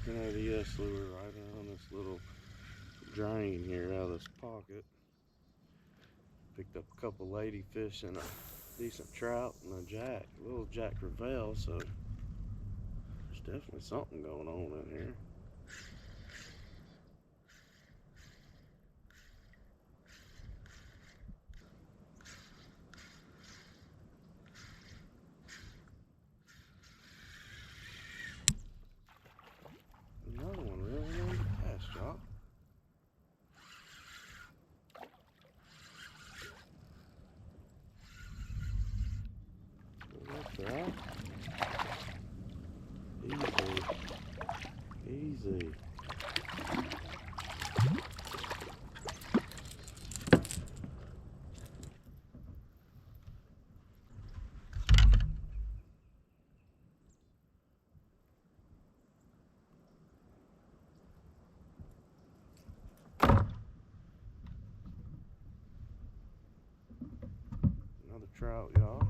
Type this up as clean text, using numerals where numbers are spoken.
looking at ES lure right on this little drain here out of this pocket. Picked up a couple lady fish and a decent trout and a jack, a little jack crevalle, so there's definitely something going on in here. Another one really on the cast, y'all. That's right. Easy. Easy. Another trout, y'all.